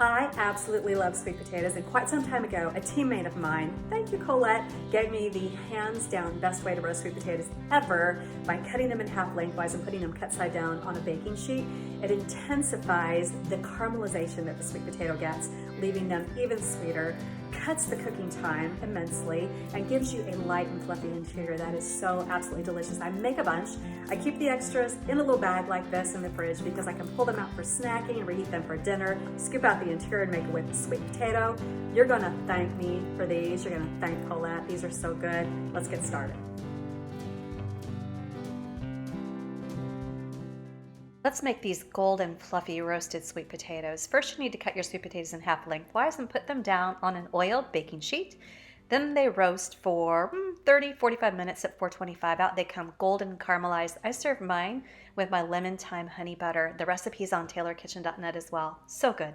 I absolutely love sweet potatoes, and quite some time ago, a teammate of mine, thank you Colette, gave me the hands down best way to roast sweet potatoes ever by cutting them in half lengthwise and putting them cut side down on a baking sheet. It intensifies the caramelization that the sweet potato gets, leaving them even sweeter, cuts the cooking time immensely, and gives you a light and fluffy interior that is so absolutely delicious. I make a bunch. I keep the extras in a little bag like this in the fridge because I can pull them out for snacking and reheat them for dinner, scoop out the interior and make it with sweet potato. You're gonna thank me for these. You're gonna thank Colette. These are so good. Let's get started. Let's make these golden fluffy roasted sweet potatoes. First, you need to cut your sweet potatoes in half lengthwise and put them down on an oiled baking sheet. Then they roast for 30-45 minutes at 425. Out they come golden caramelized. I serve mine with my lemon thyme honey butter. The recipe's on taylorkitchen.net as well. So good.